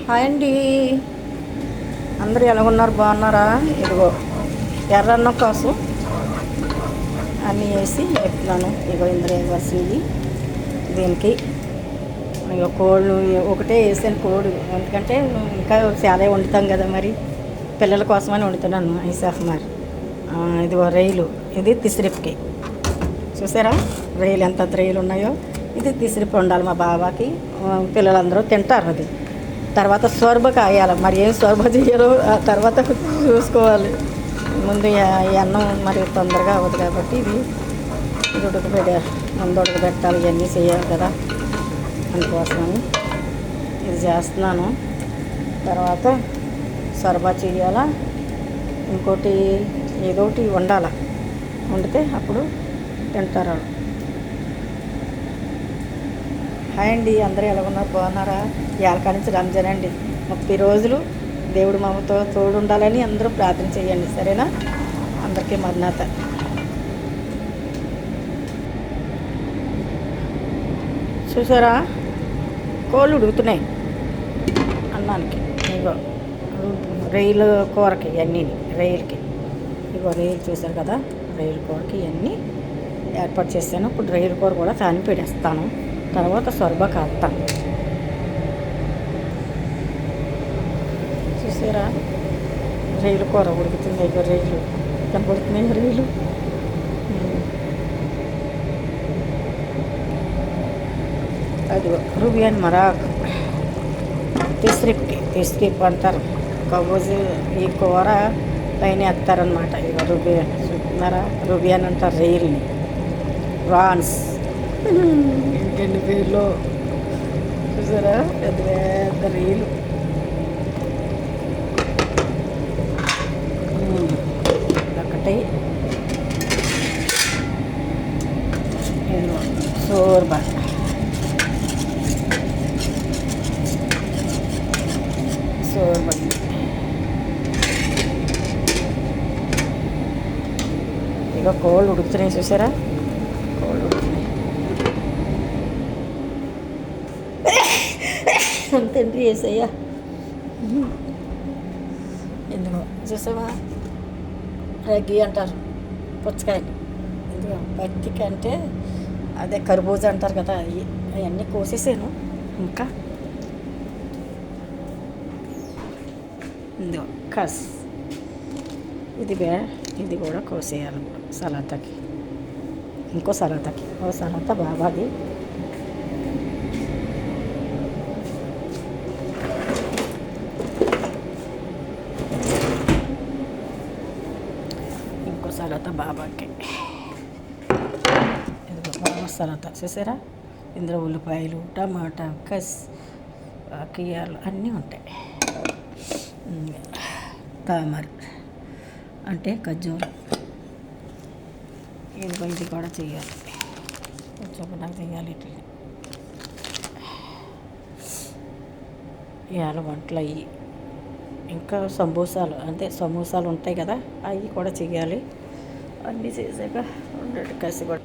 Hi అండి. అందరూ ఎలా ఉన్నారు? బాగున్నారా? ఇదిగో ఎర్రన్నం కోసం అన్నీ వేసి చెప్తున్నాను. ఇగో ఇందులో వేయాల్సింది దీనికి. ఇక కోళ్ళు ఒకటే వేసాను కోడి, ఎందుకంటే ఇంకా చాలా వండుతాం కదా, మరి పిల్లల కోసమని వండుతున్నాను ఐసాఫ్ మరి. ఇదిగో రొయ్యలు, ఇది తిసిరిప్కి. చూసారా రొయ్యలు ఎంత రొయ్యలు ఉన్నాయో? ఇది తిసిరిపి ఉండాలి మా బాబాకి, పిల్లలందరూ తింటారు అది. తర్వాత సోర్బ కాయాలి, మరి ఏం సోర్బ చేయాలో ఆ తర్వాత చూసుకోవాలి. ముందు ఈ అన్నం మరి తొందరగా అవ్వదు కాబట్టి ఇది ముందు ఉడకబెట్టాలి, ఇవన్నీ చేయాలి కదా, అందుకోసమని ఇది చేస్తున్నాను. తర్వాత సొరబా చేయాలా, ఇంకోటి ఏదోటి వండాలి, వండితే అప్పుడు తింటారు. హాయ్ అండి, అందరూ ఎలా ఉన్నారు? బాగున్నారా? ఏళ్ళకాడ నుంచి రంజాన్ అండి, 30 రోజులు దేవుడు మమ్మతో తోడు ఉండాలని అందరూ ప్రార్థన చేయండి, సరేనా? అందరికీ మర్నాత. చూసారా కోళ్ళు ఉడుకుతున్నాయి అన్నానికి. ఇగో రొయ్యలు కూరకి ఇవన్నీ, రొయ్యలకి ఇగో రొయ్యలు చూసారు కదా, రొయ్యల కూరకి ఇవన్నీ ఏర్పాటు చేస్తాను. ఇప్పుడు రొయ్యల కూర కూడా కానిపెడేస్తాను, తర్వాత సొరబ కాస్తాను. చూసారా రొయ్యల కూర ఉడుకుతుంది. ఇక రొయ్యలు కనపడుతున్నాయి, రొయ్యలు. అది రూబియన్ మరాక్, తిస్రిప్ అంటారు. కబోజు ఈ కూర పైన వేస్తారనమాట. ఇక రూబియన్ చూస్తున్నారా, రూబియన్ అంటారు రొయ్యల్ని. ప్రాన్స్ ఇంకెన్ని పేర్లు చూసారా, పెద్ద పెద్ద రొయ్యలు. ఒకటి సోర్బా, ఇక కోళ్ళు ఉడుకుతున్నాయి. చూసారా కోళ్ళు ఉడుకుతున్నాయి. తండ్రి వేసయ్యా, ఎందుకో చూసావా రగ్గి అంటారు పుచ్చకాయలు. ఎందుకో పత్తికి అంటే అదే కర్బూజా అంటారు కదా, అవన్నీ కోసేసాను. ఇంకా ఇదిగో కస్, ఇది కూడా కోసేయాలి సలాతాకి. ఇంకో సలాతాకి, ఓ సలాతా బాబాది. ఇంకో సలాతా బాబాకి. ఇదిగో బాబా సలాతా చూసారా, ఇందులో ఉల్లిపాయలు, టమాటా, కస్, కియాలు అన్నీ ఉంటాయి. తామర్ అంటే ఖర్జూరం. ఇది కూడా చేయాలి, కొంచెం నాకు చేయాలి. ఇట్లా ఇవాళ వంటలు అయ్యి, ఇంకా సమోసాలు ఉంటాయి కదా, అవి కూడా చేయాలి. అన్నీ చేసాక ఉండండి కసి కూడా.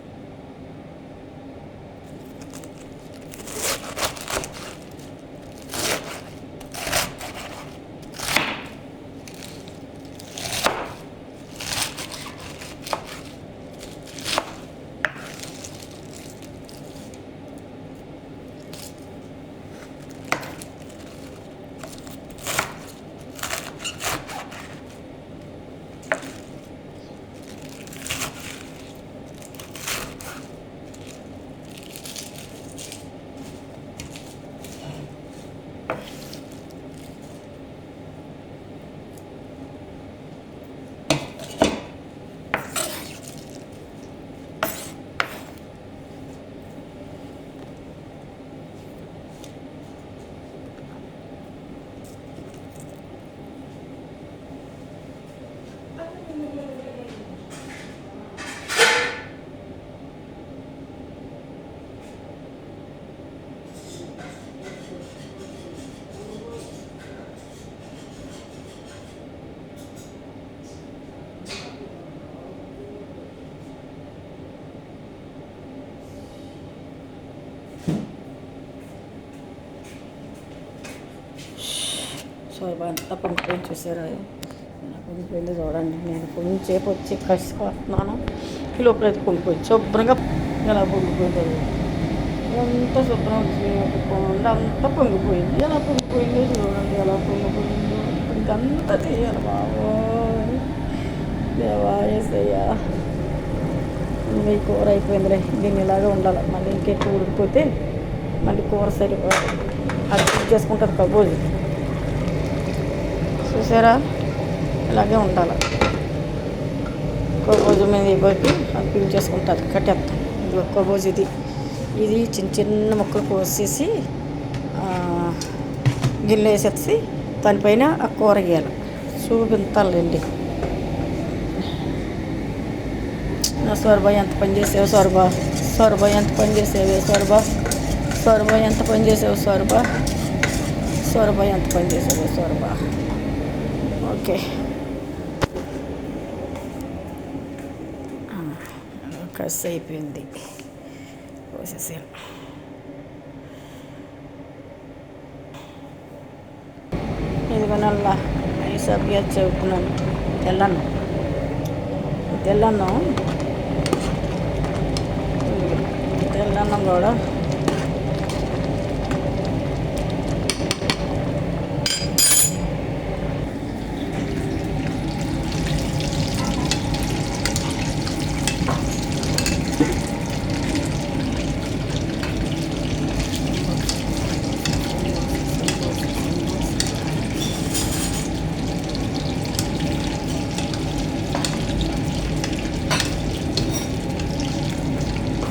సోరబా అంతా పొంగిపోయింది చూసారా, ఇలా పొంగిపోయింది చూడండి. నేను కొంచెంసేపు వచ్చి కసిపోతున్నాను, ఈ లోపల అయితే పొంగిపోయింది శుభ్రంగా. ఇలా పొంగిపోయింది అంతా శుభ్రం చేయకుండా అంతా పొంగిపోయింది. ఎలా పొంగిపోయిందో చూడండి, ఎలా పొంగిపోయిందో. ఇంకంతా తీయాలి బాబు, దేవా యేసయ్యా. ఈ కూర అయిపోయిందిలే, దీన్ని ఇలాగే ఉండాలి. మళ్ళీ ఇంకెక్కువ ఉడికిపోతే మళ్ళీ కూర సరిపోయి అది చేసుకుంటుంది కబోజు. చూసారా, ఇలాగే ఉండాలి. కబోజు మీద ఇవ్వకి అది పిల్ చేసుకుంటుంది, కట్టేస్తాం. ఇది కబోజు, ఇది చిన్న చిన్న ముక్కలు కోసేసి గిన్నె వేసేసి దానిపైన ఆ కూర వేయాలి. చూపించాలండి. నా సోరబా ఎంత పని చేసావు సోరబా, సోరబా ఎంత పని చేసావే సోరబా, సోరబా ఎంత పని చేసావు సోరబా, సోరబా ఎంత పని చేసావే సోరబా. ఓకే, కసి అయిపోయింది, కోసేసాను. ఇదిగో నల్ల ఈ సభ్య చెబుతున్నాను. తెల్లన్నం, తెల్లన్నం కూడా